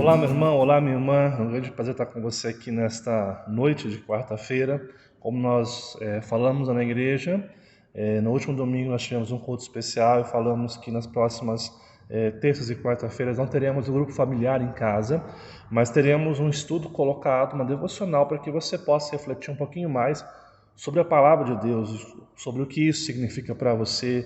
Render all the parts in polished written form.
Olá, meu irmão, olá, minha irmã. É um grande prazer estar com você aqui nesta noite de quarta-feira. Como nós falamos na igreja, no último domingo nós tivemos um culto especial e falamos que nas próximas terças e quarta-feiras não teremos o grupo familiar em casa, mas teremos um estudo colocado, uma devocional, para que você possa refletir um pouquinho mais sobre a palavra de Deus, sobre o que isso significa para você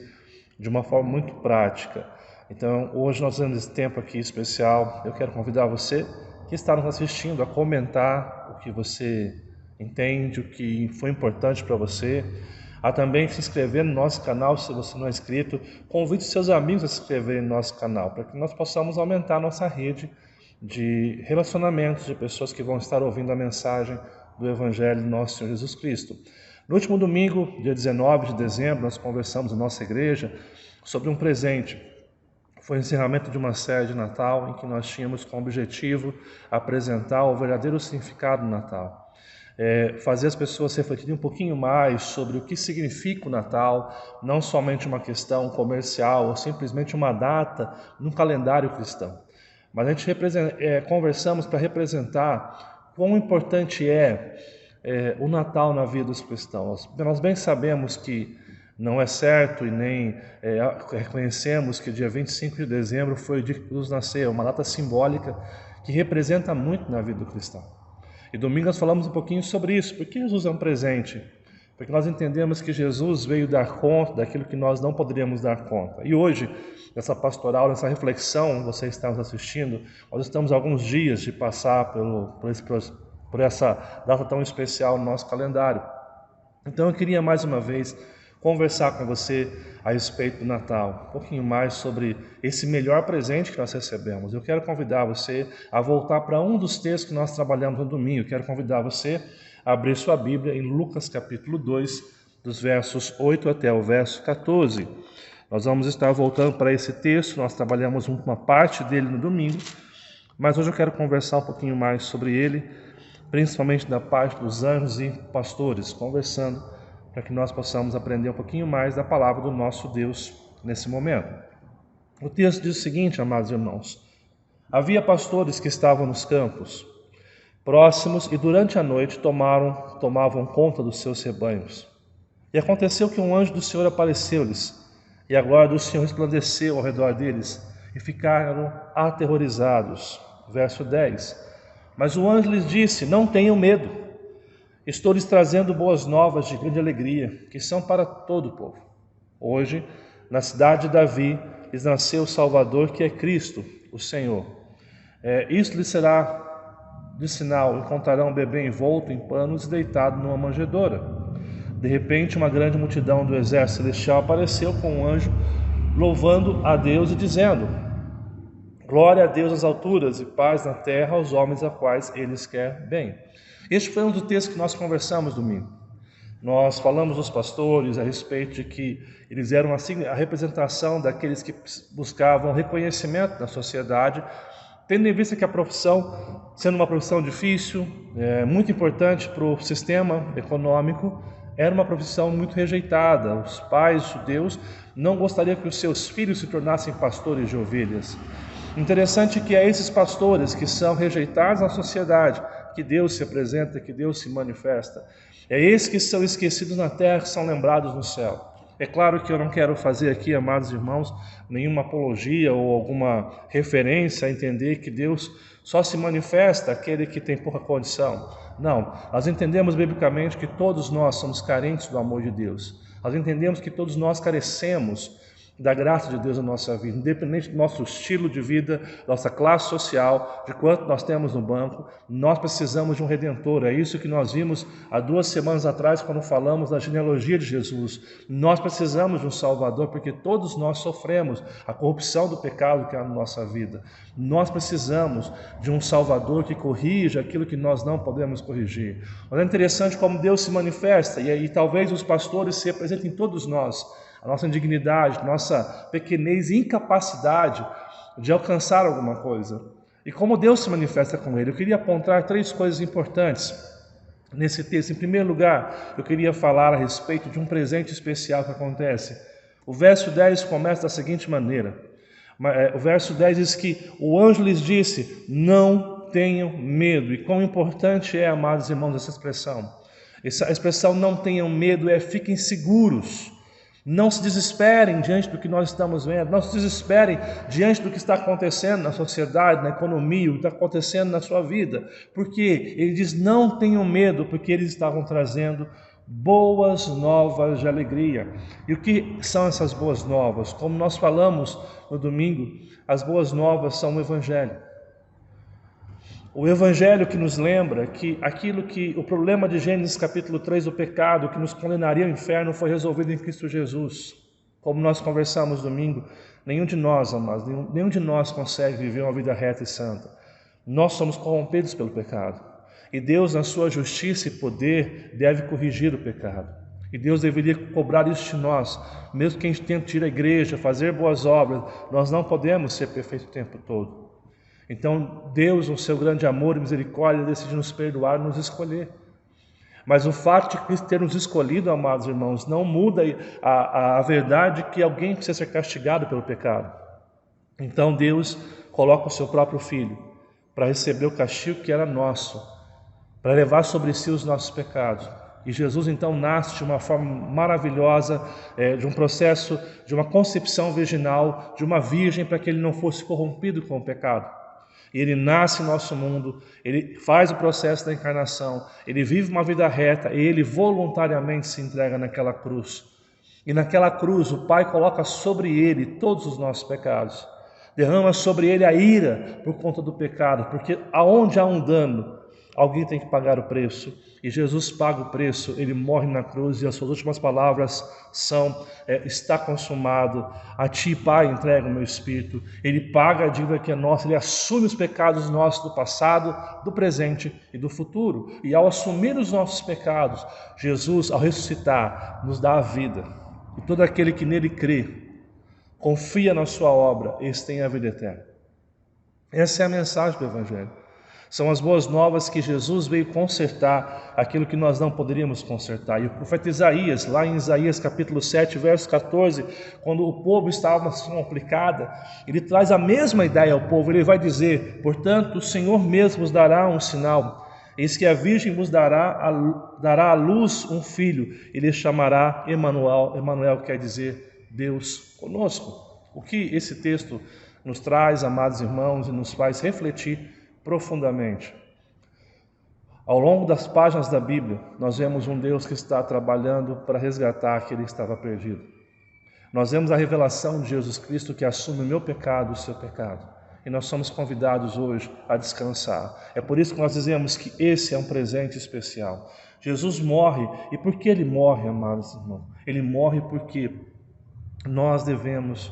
de uma forma muito prática. Então, hoje nós temos esse tempo aqui especial. Eu quero convidar você que está nos assistindo a comentar o que você entende, o que foi importante para você, a também se inscrever no nosso canal, se você não é inscrito. Convide seus amigos a se inscreverem no nosso canal, para que nós possamos aumentar a nossa rede de relacionamentos, de pessoas que vão estar ouvindo a mensagem do Evangelho do nosso Senhor Jesus Cristo. No último domingo, dia 19 de dezembro, nós conversamos na nossa igreja sobre um presente. Foi o encerramento de uma série de Natal em que nós tínhamos como objetivo apresentar o verdadeiro significado do Natal. Fazer as pessoas refletirem um pouquinho mais sobre o que significa o Natal, não somente uma questão comercial ou simplesmente uma data no calendário cristão. Mas a gente conversamos para representar quão importante o Natal na vida dos cristãos. Nós bem sabemos que não é certo e nem reconhecemos que dia 25 de dezembro foi o dia que Jesus nasceu, uma data simbólica que representa muito na vida do cristão. E domingo nós falamos um pouquinho sobre isso. Por que Jesus é um presente? Porque nós entendemos que Jesus veio dar conta daquilo que nós não poderíamos dar conta. E hoje, nessa pastoral, nessa reflexão, você está nos assistindo, nós estamos há alguns dias de passar por essa data tão especial no nosso calendário. Então eu queria mais uma vez conversar com você a respeito do Natal, um pouquinho mais sobre esse melhor presente que nós recebemos. Eu quero convidar você a voltar para um dos textos que nós trabalhamos no domingo. Eu quero convidar você a abrir sua Bíblia em Lucas capítulo 2, dos versos 8 até o verso 14. Nós vamos estar voltando para esse texto, nós trabalhamos uma parte dele no domingo, mas hoje eu quero conversar um pouquinho mais sobre ele, principalmente da parte dos anjos e pastores, conversando para que nós possamos aprender um pouquinho mais da palavra do nosso Deus nesse momento. O texto diz o seguinte, amados irmãos: havia pastores que estavam nos campos próximos e durante a noite tomavam conta dos seus rebanhos. E aconteceu que um anjo do Senhor apareceu-lhes, e a glória do Senhor resplandeceu ao redor deles, e ficaram aterrorizados. Verso 10. Mas o anjo lhes disse: não tenham medo. Estou lhes trazendo boas novas de grande alegria, que são para todo o povo. Hoje, na cidade de Davi, lhes nasceu o Salvador, que é Cristo, o Senhor. Isto lhes será de sinal: encontrarão um bebê envolto em panos e deitado numa manjedoura. De repente, uma grande multidão do exército celestial apareceu com um anjo, louvando a Deus e dizendo: glória a Deus nas alturas e paz na terra aos homens a quais eles quer bem. Este foi um dos textos que nós conversamos domingo. Nós falamos dos pastores a respeito de que eles eram assim a representação daqueles que buscavam reconhecimento na sociedade, tendo em vista que a profissão, sendo uma profissão difícil, muito importante para o sistema econômico, era uma profissão muito rejeitada. Os pais judeus não gostariam que os seus filhos se tornassem pastores de ovelhas. Interessante que é esses pastores que são rejeitados na sociedade que Deus se apresenta, que Deus se manifesta. É esses que são esquecidos na terra, que são lembrados no céu. É claro que eu não quero fazer aqui, amados irmãos, nenhuma apologia ou alguma referência a entender que Deus só se manifesta àquele que tem pouca condição. Não, nós entendemos biblicamente que todos nós somos carentes do amor de Deus. Nós entendemos que todos nós carecemos da graça de Deus na nossa vida, independente do nosso estilo de vida, nossa classe social, de quanto nós temos no banco, nós precisamos de um Redentor. É isso que nós vimos há 2 semanas atrás, quando falamos da genealogia de Jesus. Nós precisamos de um Salvador, porque todos nós sofremos a corrupção do pecado que há na nossa vida. Nós precisamos de um Salvador que corrija aquilo que nós não podemos corrigir. Mas é interessante como Deus se manifesta, e talvez os pastores se representem todos nós, a nossa indignidade, nossa pequenez e incapacidade de alcançar alguma coisa. E como Deus se manifesta com ele. Eu queria apontar 3 coisas importantes nesse texto. Em primeiro lugar, eu queria falar a respeito de um presente especial que acontece. O verso 10 começa da seguinte maneira: O verso 10 diz que o anjo lhes disse: não tenham medo. E quão importante é, amados irmãos, essa expressão. Essa expressão não tenham medo fiquem seguros. Não se desesperem diante do que nós estamos vendo. Não se desesperem diante do que está acontecendo na sociedade, na economia, o que está acontecendo na sua vida. Porque ele diz: não tenham medo, porque eles estavam trazendo boas novas de alegria. E o que são essas boas novas? Como nós falamos no domingo, as boas novas são o Evangelho. O Evangelho que nos lembra que o problema de Gênesis capítulo 3 do pecado, que nos condenaria ao inferno, foi resolvido em Cristo Jesus. Como nós conversamos domingo, nenhum de nós, amados, nenhum de nós consegue viver uma vida reta e santa. Nós somos corrompidos pelo pecado. E Deus, na sua justiça e poder, deve corrigir o pecado. E Deus deveria cobrar isso de nós. Mesmo que a gente tente ir à igreja, fazer boas obras, nós não podemos ser perfeitos o tempo todo. Então Deus, no seu grande amor e misericórdia, decide nos perdoar e nos escolher. Mas o fato de Cristo ter nos escolhido, amados irmãos, não muda a verdade que alguém precisa ser castigado pelo pecado. Então Deus coloca o seu próprio Filho para receber o castigo que era nosso, para levar sobre si os nossos pecados. E Jesus então nasce de uma forma maravilhosa, de um processo, de uma concepção virginal, de uma virgem, para que ele não fosse corrompido com o pecado. Ele nasce em nosso mundo, ele faz o processo da encarnação, ele vive uma vida reta e ele voluntariamente se entrega naquela cruz. E naquela cruz o Pai coloca sobre ele todos os nossos pecados, derrama sobre ele a ira por conta do pecado, porque aonde há um dano, alguém tem que pagar o preço. E Jesus paga o preço, ele morre na cruz e as suas últimas palavras são: está consumado, a ti, Pai, entrego o meu espírito. Ele paga a dívida que é nossa, ele assume os pecados nossos do passado, do presente e do futuro. E ao assumir os nossos pecados, Jesus, ao ressuscitar, nos dá a vida. E todo aquele que nele crê, confia na sua obra, esse tem a vida eterna. Essa é a mensagem do Evangelho. São as boas novas que Jesus veio consertar aquilo que nós não poderíamos consertar. E o profeta Isaías, lá em Isaías capítulo 7, verso 14, quando o povo estava numa situação complicada, ele traz a mesma ideia ao povo. Ele vai dizer: portanto, o Senhor mesmo vos dará um sinal. Eis que a Virgem vos dará à luz um filho. Ele chamará Emanuel. Emanuel quer dizer Deus conosco. O que esse texto nos traz, amados irmãos, e nos faz refletir profundamente. Ao longo das páginas da Bíblia, nós vemos um Deus que está trabalhando para resgatar aquele que estava perdido. Nós vemos a revelação de Jesus Cristo que assume o meu pecado, o seu pecado. E nós somos convidados hoje a descansar. É por isso que nós dizemos que esse é um presente especial. Jesus morre. E por que ele morre, amados irmãos? Ele morre porque nós devemos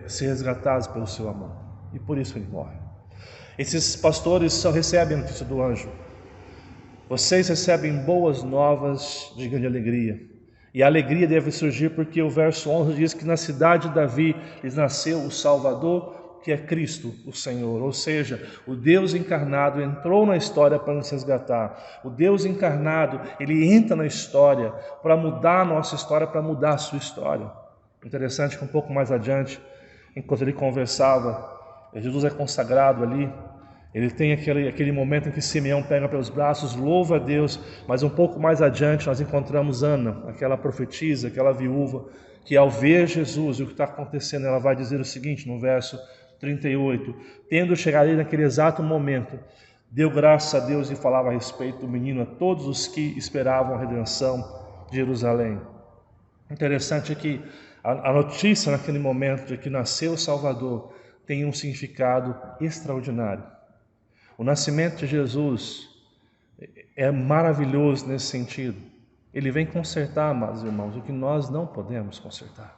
ser resgatados pelo seu amor. E por isso ele morre. Esses pastores só recebem a notícia do anjo. Vocês recebem boas novas de grande alegria. E a alegria deve surgir porque o verso 11 diz que na cidade de Davi lhes nasceu o Salvador, que é Cristo, o Senhor. Ou seja, o Deus encarnado entrou na história para nos resgatar. O Deus encarnado, ele entra na história para mudar a nossa história, para mudar a sua história. Interessante que um pouco mais adiante, enquanto ele conversava, Jesus é consagrado ali. Ele tem aquele momento em que Simeão pega pelos braços, louva a Deus, mas um pouco mais adiante nós encontramos Ana, aquela profetisa, aquela viúva, que ao ver Jesus e o que está acontecendo, ela vai dizer o seguinte no verso 38, tendo chegado ali naquele exato momento, deu graças a Deus e falava a respeito do menino a todos os que esperavam a redenção de Jerusalém. Interessante é que a notícia naquele momento de que nasceu o Salvador tem um significado extraordinário. O nascimento de Jesus é maravilhoso nesse sentido. Ele vem consertar, amados irmãos, o que nós não podemos consertar.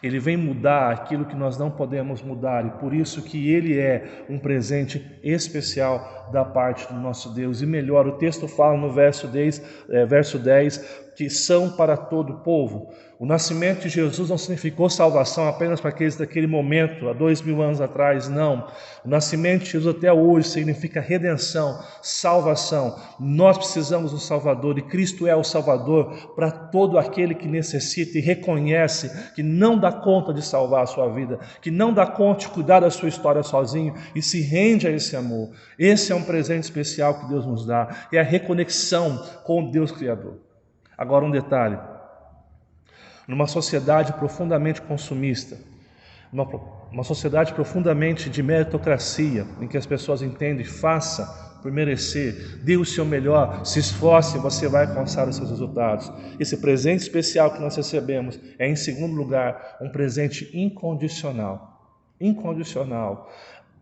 Ele vem mudar aquilo que nós não podemos mudar, e por isso que ele é um presente especial da parte do nosso Deus. E melhor, o texto fala no verso 10 que são para todo o povo. O nascimento de Jesus não significou salvação apenas para aqueles daquele momento, há 2000 anos atrás, não. O nascimento de Jesus até hoje significa redenção, salvação. Nós precisamos do Salvador e Cristo é o Salvador para todo aquele que necessita e reconhece que não dá conta de salvar a sua vida, que não dá conta de cuidar da sua história sozinho e se rende a esse amor. Esse é um presente especial que Deus nos dá, é a reconexão com o Deus Criador. Agora um detalhe. Numa sociedade profundamente consumista, uma sociedade profundamente de meritocracia, em que as pessoas entendem, faça por merecer, dê o seu melhor, se esforce, você vai alcançar os seus resultados. Esse presente especial que nós recebemos é, em segundo lugar, um presente incondicional. Incondicional.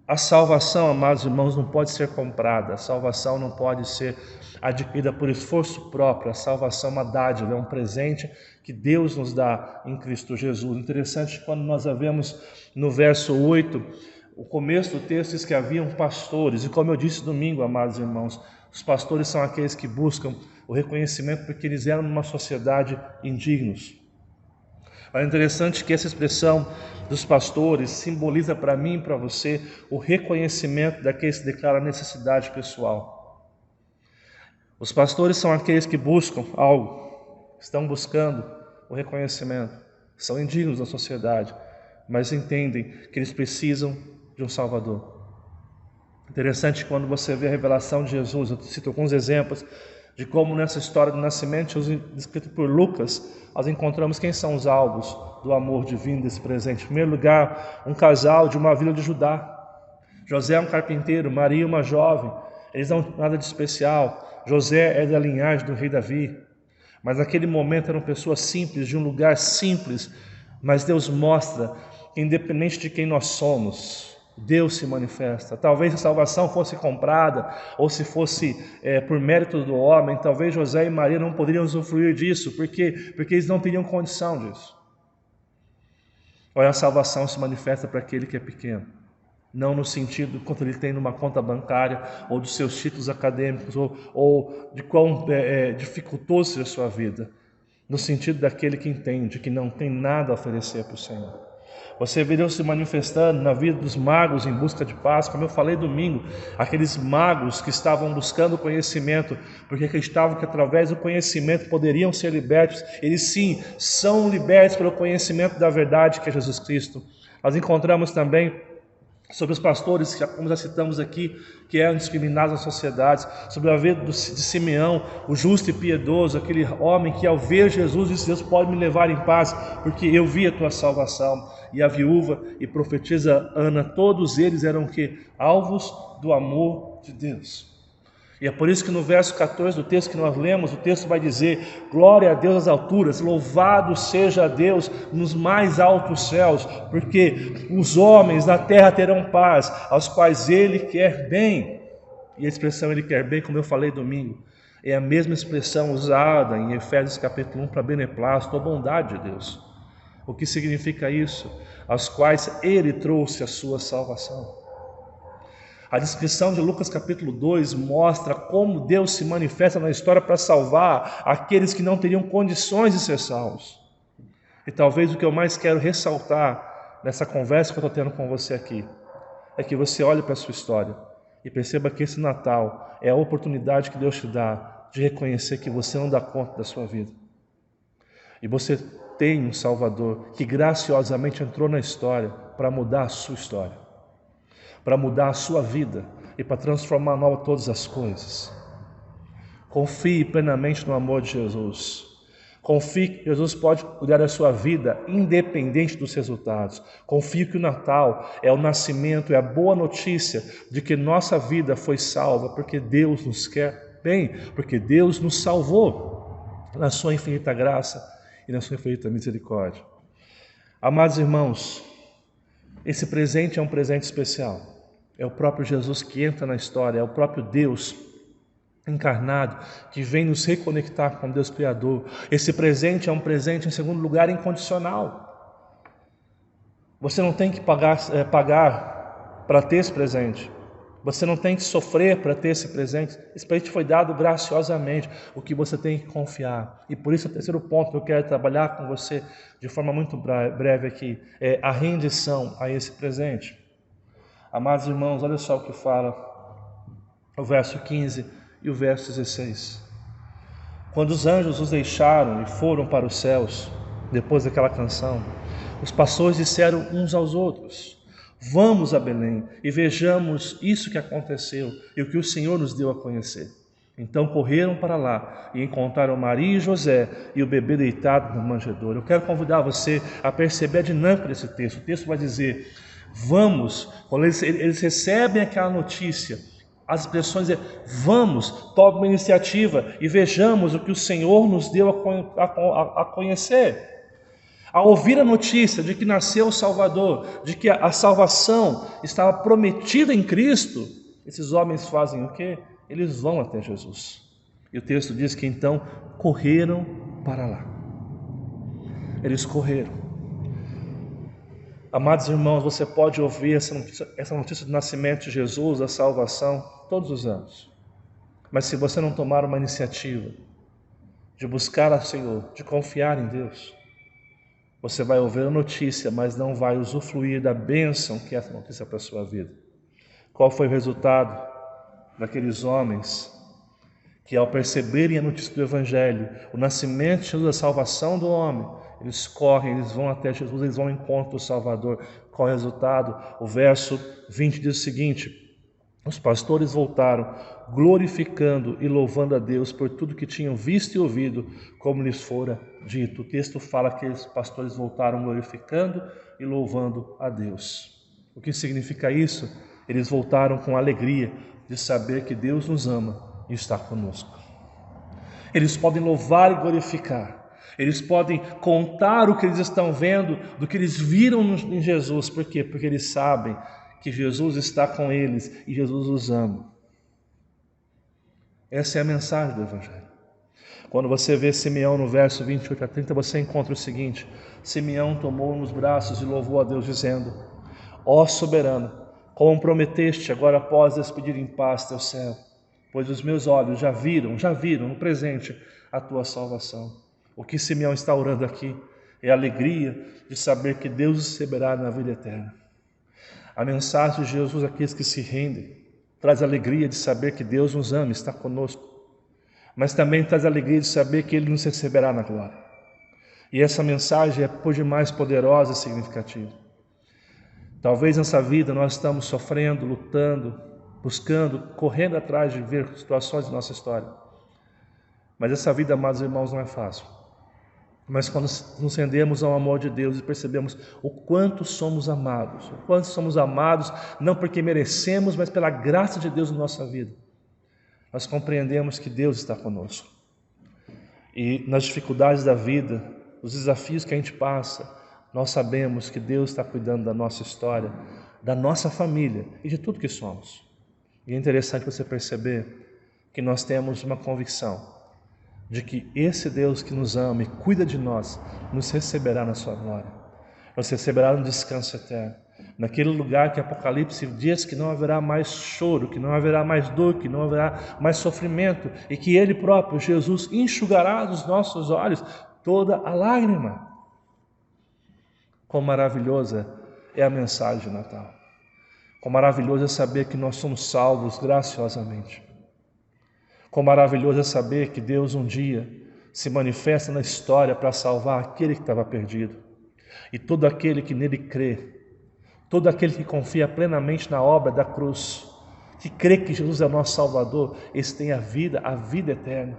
A salvação, amados irmãos, não pode ser comprada, a salvação não pode ser adquirida por esforço próprio, a salvação é uma dádiva, é um presente que Deus nos dá em Cristo Jesus. Interessante quando nós vemos no verso 8, o começo do texto diz que haviam pastores, e como eu disse domingo, amados irmãos, os pastores são aqueles que buscam o reconhecimento porque eles eram numa sociedade indignos. É interessante que essa expressão dos pastores simboliza para mim e para você o reconhecimento daqueles que declaram a necessidade pessoal. Os pastores são aqueles que buscam algo, estão buscando o reconhecimento, são indignos da sociedade, mas entendem que eles precisam de um Salvador. Interessante quando você vê a revelação de Jesus, eu cito alguns exemplos de como nessa história do nascimento de Jesus, descrito por Lucas, nós encontramos quem são os alvos do amor divino desse presente. Em primeiro lugar, um casal de uma vila de Judá. José é um carpinteiro, Maria uma jovem, eles não têm nada de especial. José é da linhagem do rei Davi, mas naquele momento eram pessoas simples, de um lugar simples, mas Deus mostra que independente de quem nós somos, Deus se manifesta. Talvez a salvação fosse comprada, ou se fosse por mérito do homem, talvez José e Maria não poderiam usufruir disso, porque eles não teriam condição disso. Olha, a salvação se manifesta para aquele que é pequeno, não no sentido de quanto ele tem numa conta bancária, ou dos seus títulos acadêmicos, ou de quão dificultoso seja a sua vida, no sentido daquele que entende que não tem nada a oferecer para o Senhor. Você vê Deus se manifestando na vida dos magos em busca de paz, como eu falei domingo, aqueles magos que estavam buscando conhecimento, porque acreditavam que através do conhecimento poderiam ser libertos. Eles sim, são libertos pelo conhecimento da verdade que é Jesus Cristo. Nós encontramos também sobre os pastores, como já citamos aqui, que eram discriminados nas sociedades, sobre a vida de Simeão, o justo e piedoso, aquele homem que ao ver Jesus disse: Deus pode me levar em paz, porque eu vi a tua salvação. E a viúva e profetisa Ana, todos eles eram que? Alvos do amor de Deus. E é por isso que no verso 14 do texto que nós lemos, o texto vai dizer: glória a Deus nas alturas, louvado seja Deus nos mais altos céus, porque os homens na terra terão paz, aos quais Ele quer bem. E a expressão Ele quer bem, como eu falei domingo, é a mesma expressão usada em Efésios capítulo 1 para beneplácito, a bondade de Deus. O que significa isso? Aos quais Ele trouxe a sua salvação. A descrição de Lucas capítulo 2 mostra como Deus se manifesta na história para salvar aqueles que não teriam condições de ser salvos. E talvez o que eu mais quero ressaltar nessa conversa que eu estou tendo com você aqui, é que você olhe para a sua história e perceba que esse Natal é a oportunidade que Deus te dá de reconhecer que você não dá conta da sua vida. E você tem um Salvador que graciosamente entrou na história para mudar a sua história, para mudar a sua vida e para transformar nova todas as coisas. Confie plenamente no amor de Jesus. Confie que Jesus pode cuidar da sua vida independente dos resultados. Confie que o Natal é o nascimento, é a boa notícia de que nossa vida foi salva porque Deus nos quer bem, porque Deus nos salvou na sua infinita graça e na sua infinita misericórdia. Amados irmãos, esse presente é um presente especial. É o próprio Jesus que entra na história, é o próprio Deus encarnado que vem nos reconectar com Deus Criador. Esse presente é um presente, em segundo lugar, incondicional. Você não tem que pagar para ter esse presente. Você não tem que sofrer para ter esse presente. Esse presente foi dado graciosamente. O que você tem que confiar. E por isso o terceiro ponto que eu quero trabalhar com você de forma muito breve aqui é a rendição a esse presente. Amados irmãos, olha só o que fala o verso 15 e o verso 16. Quando os anjos os deixaram e foram para os céus, depois daquela canção, os pastores disseram uns aos outros: vamos a Belém e vejamos isso que aconteceu e o que o Senhor nos deu a conhecer. Então correram para lá e encontraram Maria e José e o bebê deitado na manjedoura. Eu quero convidar você a perceber a dinâmica desse texto. O texto vai dizer: vamos, quando eles recebem aquela notícia, as expressões é: vamos, tome uma iniciativa e vejamos o que o Senhor nos deu a conhecer. Ao ouvir a notícia de que nasceu o Salvador, de que a salvação estava prometida em Cristo, esses homens fazem o quê? Eles vão até Jesus. E o texto diz que então correram para lá. Eles correram. Amados irmãos, você pode ouvir essa notícia do nascimento de Jesus, da salvação, todos os anos. Mas se você não tomar uma iniciativa de buscar ao Senhor, de confiar em Deus, você vai ouvir a notícia, mas não vai usufruir da bênção que é essa notícia para a sua vida. Qual foi o resultado daqueles homens que, ao perceberem a notícia do Evangelho, o nascimento de Jesus, a salvação do homem, eles correm, eles vão até Jesus, eles vão ao encontro do Salvador. Qual é o resultado? O verso 20 diz o seguinte: os pastores voltaram, glorificando e louvando a Deus por tudo que tinham visto e ouvido, como lhes fora dito. O texto fala que os pastores voltaram glorificando e louvando a Deus. O que significa isso? Eles voltaram com alegria de saber que Deus nos ama e está conosco. Eles podem louvar e glorificar. Eles podem contar o que eles estão vendo, do que eles viram em Jesus. Por quê? Porque eles sabem que Jesus está com eles e Jesus os ama. Essa é a mensagem do Evangelho. Quando você vê Simeão no verso 28 a 30, você encontra o seguinte: Simeão tomou nos braços e louvou a Deus, dizendo: ó soberano, como prometeste, agora após despedir em paz teu servo, pois os meus olhos já viram no presente a tua salvação. O que Simeão está orando aqui é a alegria de saber que Deus os receberá na vida eterna. A mensagem de Jesus àqueles que se rendem traz a alegria de saber que Deus nos ama, está conosco, mas também traz a alegria de saber que Ele nos receberá na glória. E essa mensagem é por demais poderosa e significativa. Talvez nessa vida nós estamos sofrendo, lutando, buscando, correndo atrás de ver situações da nossa história. Mas essa vida, amados irmãos, não é fácil. Mas quando nos rendemos ao amor de Deus e percebemos o quanto somos amados, não porque merecemos, mas pela graça de Deus na nossa vida, nós compreendemos que Deus está conosco. E nas dificuldades da vida, os desafios que a gente passa, nós sabemos que Deus está cuidando da nossa história, da nossa família e de tudo que somos. E é interessante você perceber que nós temos uma convicção de que esse Deus que nos ama e cuida de nós, nos receberá na sua glória, nos receberá no descanso eterno, naquele lugar que Apocalipse diz que não haverá mais choro, que não haverá mais dor, que não haverá mais sofrimento, e que Ele próprio, Jesus, enxugará dos nossos olhos toda a lágrima. Quão maravilhosa é a mensagem de Natal, quão maravilhoso é saber que nós somos salvos graciosamente. Quão maravilhoso é saber que Deus um dia se manifesta na história para salvar aquele que estava perdido. E todo aquele que nele crê, todo aquele que confia plenamente na obra da cruz, que crê que Jesus é o nosso Salvador, esse tem a vida eterna.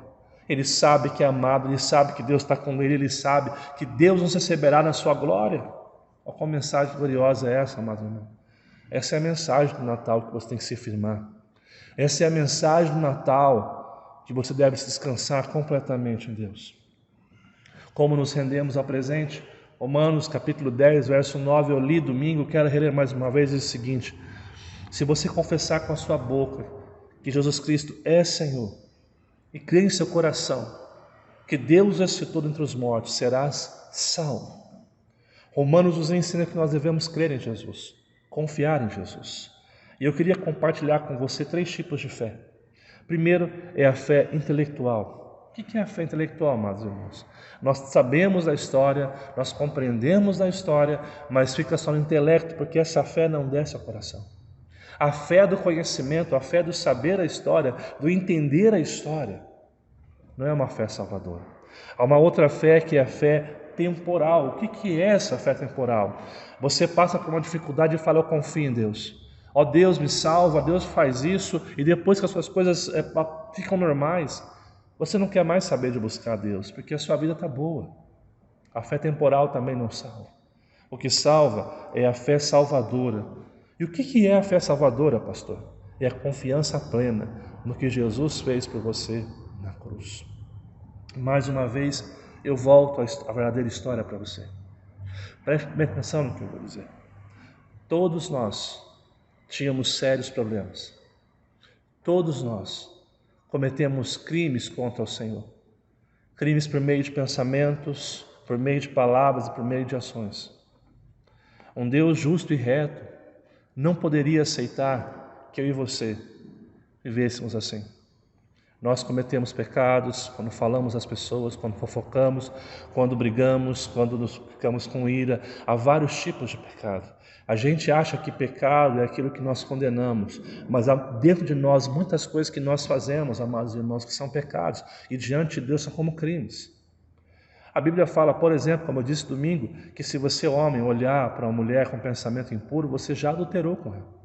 Ele sabe que é amado, ele sabe que Deus está com ele, ele sabe que Deus nos receberá na sua glória. Olha qual mensagem gloriosa é essa, amado irmão. Essa é a mensagem do Natal que você tem que se firmar. Essa é a mensagem do Natal que você deve se descansar completamente em Deus. Como nos rendemos ao presente? Romanos capítulo 10, verso 9, eu li domingo, quero reler mais uma vez, diz o seguinte: se você confessar com a sua boca que Jesus Cristo é Senhor e crer em seu coração que Deus ressuscitou dentre os mortos, serás salvo. Romanos nos ensina que nós devemos crer em Jesus, confiar em Jesus. E eu queria compartilhar com você 3 tipos de fé. Primeiro é a fé intelectual. O que é a fé intelectual, amados irmãos? Nós sabemos a história, nós compreendemos a história, mas fica só no intelecto, porque essa fé não desce ao coração. A fé do conhecimento, a fé do saber a história, do entender a história, não é uma fé salvadora. Há uma outra fé que é a fé temporal. O que é essa fé temporal? Você passa por uma dificuldade e fala: eu confio em Deus. Ó Deus, me salva, Deus faz isso, e depois que as suas coisas ficam normais, você não quer mais saber de buscar a Deus, porque a sua vida está boa. A fé temporal também não salva. O que salva é a fé salvadora. E o que é a fé salvadora, pastor? É a confiança plena no que Jesus fez por você na cruz. Mais uma vez, eu volto à verdadeira história para você. Preste bem atenção no que eu vou dizer. Todos nós tínhamos sérios problemas. Todos nós cometemos crimes contra o Senhor. Crimes por meio de pensamentos, por meio de palavras e por meio de ações. Um Deus justo e reto não poderia aceitar que eu e você vivêssemos assim. Nós cometemos pecados quando falamos às pessoas, quando fofocamos, quando brigamos, quando nos ficamos com ira. Há vários tipos de pecado. A gente acha que pecado é aquilo que nós condenamos, mas há dentro de nós muitas coisas que nós fazemos, amados irmãos, que são pecados, e diante de Deus são como crimes. A Bíblia fala, por exemplo, como eu disse domingo, que se você, homem, olhar para uma mulher com pensamento impuro, você já adulterou com ela.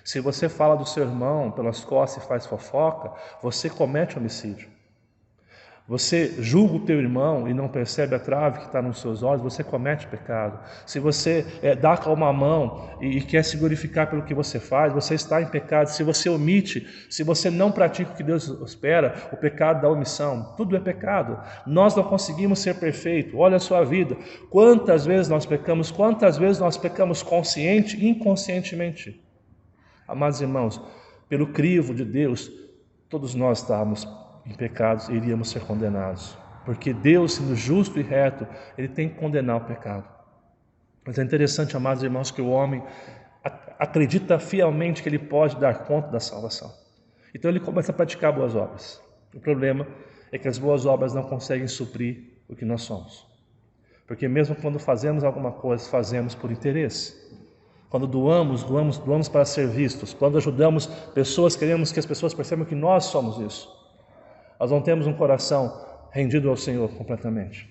Se você fala do seu irmão pelas costas e faz fofoca, você comete homicídio. Você julga o teu irmão e não percebe a trave que está nos seus olhos, você comete pecado. Se você dá com uma mão e quer se glorificar pelo que você faz, você está em pecado. Se você omite, se você não pratica o que Deus espera, o pecado da omissão, tudo é pecado. Nós não conseguimos ser perfeitos. Olha a sua vida. Quantas vezes nós pecamos consciente e inconscientemente. Amados irmãos, pelo crivo de Deus, todos nós estávamos em pecados e iríamos ser condenados. Porque Deus, sendo justo e reto, Ele tem que condenar o pecado. Mas é interessante, amados irmãos, que o homem acredita fielmente que ele pode dar conta da salvação. Então ele começa a praticar boas obras. O problema é que as boas obras não conseguem suprir o que nós somos. Porque mesmo quando fazemos alguma coisa, fazemos por interesse. Quando doamos para ser vistos. Quando ajudamos pessoas, queremos que as pessoas percebam que nós somos isso. Nós não temos um coração rendido ao Senhor completamente.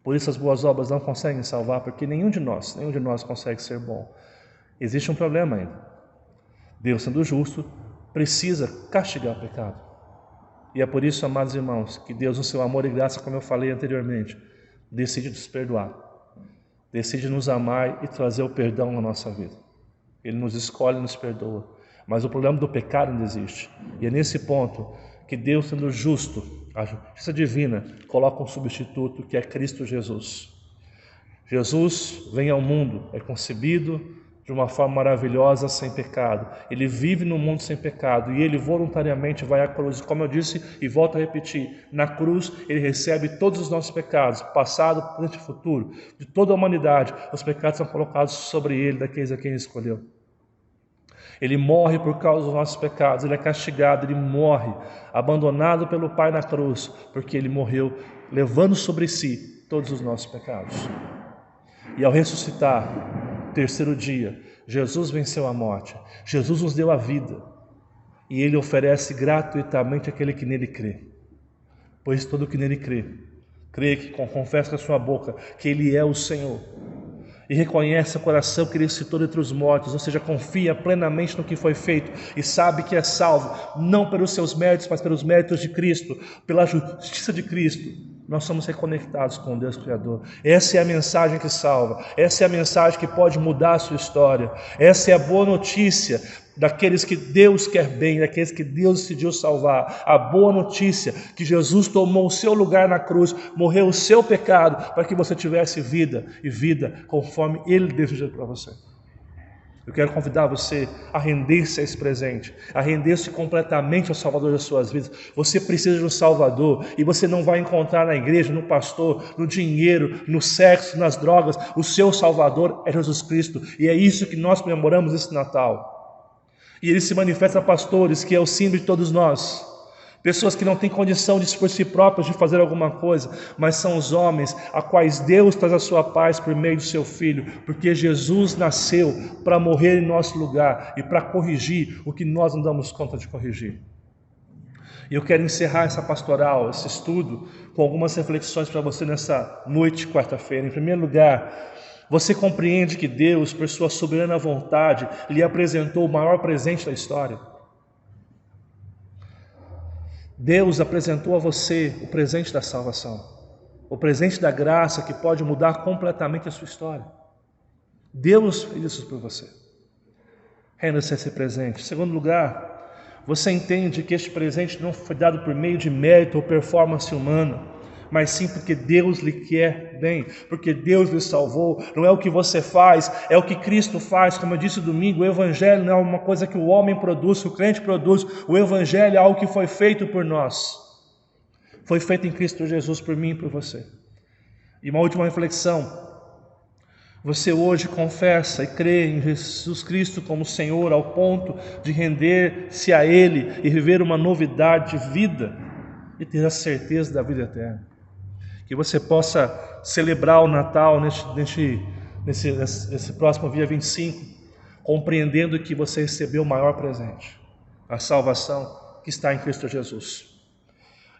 Por isso as boas obras não conseguem salvar, porque nenhum de nós consegue ser bom. Existe um problema ainda. Deus, sendo justo, precisa castigar o pecado. E é por isso, amados irmãos, que Deus, no seu amor e graça, como eu falei anteriormente, decide nos perdoar. Decide nos amar e trazer o perdão na nossa vida. Ele nos escolhe e nos perdoa. Mas o problema do pecado ainda existe. E é nesse ponto que Deus, sendo justo, a justiça divina, coloca um substituto que é Cristo Jesus. Jesus vem ao mundo, é concebido de uma forma maravilhosa, sem pecado. Ele vive no mundo sem pecado e ele voluntariamente vai à cruz. Como eu disse e volto a repetir, na cruz ele recebe todos os nossos pecados, passado, presente e futuro, de toda a humanidade. Os pecados são colocados sobre ele, daqueles a quem ele escolheu. Ele morre por causa dos nossos pecados, ele é castigado, ele morre, abandonado pelo Pai na cruz, porque ele morreu levando sobre si todos os nossos pecados. E ao ressuscitar, terceiro dia, Jesus venceu a morte, Jesus nos deu a vida, e ele oferece gratuitamente àquele que nele crê. Pois todo que nele crê que confessa com a sua boca que ele é o Senhor, e reconhece o coração que ele ressuscitou dentre os mortos, ou seja, confia plenamente no que foi feito e sabe que é salvo, não pelos seus méritos, mas pelos méritos de Cristo, pela justiça de Cristo, nós somos reconectados com o Deus Criador. Essa é a mensagem que salva, essa é a mensagem que pode mudar a sua história, essa é a boa notícia daqueles que Deus quer bem, daqueles que Deus decidiu salvar. A boa notícia que Jesus tomou o seu lugar na cruz, morreu o seu pecado, para que você tivesse vida, e vida conforme Ele desejou para você. Eu quero convidar você a render-se a esse presente, a render-se completamente ao Salvador das suas vidas. Você precisa de um Salvador, e você não vai encontrar na igreja, no pastor, no dinheiro, no sexo, nas drogas. O seu Salvador é Jesus Cristo, e é isso que nós comemoramos esse Natal. E ele se manifesta a pastores, que é o símbolo de todos nós. Pessoas que não têm condição de por si próprias de fazer alguma coisa, mas são os homens a quais Deus traz a sua paz por meio do seu Filho, porque Jesus nasceu para morrer em nosso lugar e para corrigir o que nós não damos conta de corrigir. E eu quero encerrar essa pastoral, esse estudo, com algumas reflexões para você nessa noite de quarta-feira. Em primeiro lugar, você compreende que Deus, por sua soberana vontade, lhe apresentou o maior presente da história? Deus apresentou a você o presente da salvação, o presente da graça que pode mudar completamente a sua história. Deus fez isso por você. Renda-se a esse presente. Em segundo lugar, você entende que este presente não foi dado por meio de mérito ou performance humana, mas sim porque Deus lhe quer bem, porque Deus lhe salvou. Não é o que você faz, é o que Cristo faz. Como eu disse domingo, o Evangelho não é uma coisa que o homem produz, que o crente produz. O Evangelho é algo que foi feito por nós. Foi feito em Cristo Jesus por mim e por você. E uma última reflexão. Você hoje confessa e crê em Jesus Cristo como Senhor ao ponto de render-se a Ele e viver uma novidade de vida e ter a certeza da vida eterna. Que você possa celebrar o Natal nesse próximo dia 25, compreendendo que você recebeu o maior presente, a salvação que está em Cristo Jesus.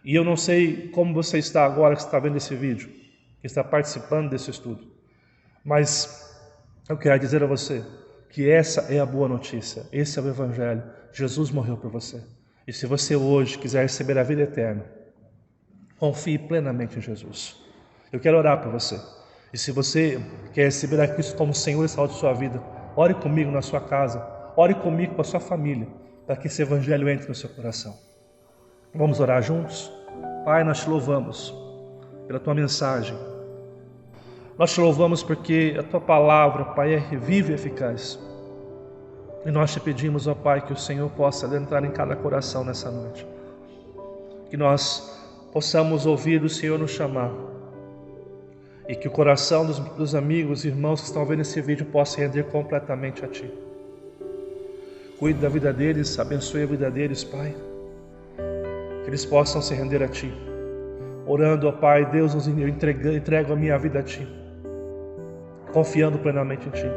E eu não sei como você está agora que está vendo esse vídeo, que está participando desse estudo, mas eu quero dizer a você que essa é a boa notícia, esse é o Evangelho. Jesus morreu por você. E se você hoje quiser receber a vida eterna, confie plenamente em Jesus. Eu quero orar por você. E se você quer receber a Cristo como Senhor e Salvador de sua vida, ore comigo na sua casa, ore comigo com a sua família, para que esse Evangelho entre no seu coração. Vamos orar juntos? Pai, nós te louvamos pela tua mensagem. Nós te louvamos porque a tua palavra, Pai, é viva e eficaz. E nós te pedimos, ó Pai, que o Senhor possa entrar em cada coração nessa noite. Que nós possamos ouvir o Senhor nos chamar. E que o coração dos amigos e irmãos que estão vendo esse vídeo possa render completamente a Ti. Cuide da vida deles, abençoe a vida deles, Pai. Que eles possam se render a Ti. Orando, ó Pai, Deus, eu entrego a minha vida a Ti. Confiando plenamente em Ti.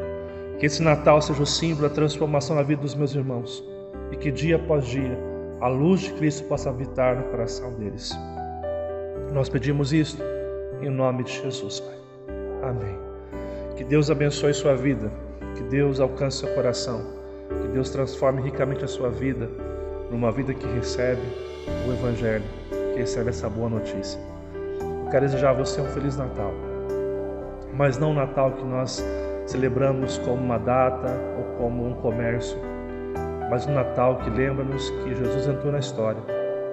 Que esse Natal seja o símbolo da transformação na vida dos meus irmãos. E que dia após dia a luz de Cristo possa habitar no coração deles. Nós pedimos isto em nome de Jesus, Pai. Amém. Que Deus abençoe sua vida. Que Deus alcance seu coração. Que Deus transforme ricamente a sua vida numa vida que recebe o Evangelho, que recebe essa boa notícia. Eu quero desejar a você um Feliz Natal. Mas não o Natal que nós celebramos como uma data ou como um comércio, mas um Natal que lembra-nos que Jesus entrou na história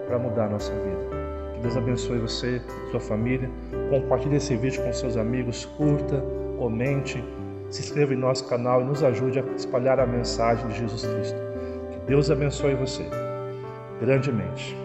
para mudar a nossa vida. Que Deus abençoe você, sua família. Compartilhe esse vídeo com seus amigos, curta, comente, se inscreva em nosso canal e nos ajude a espalhar a mensagem de Jesus Cristo. Que Deus abençoe você grandemente.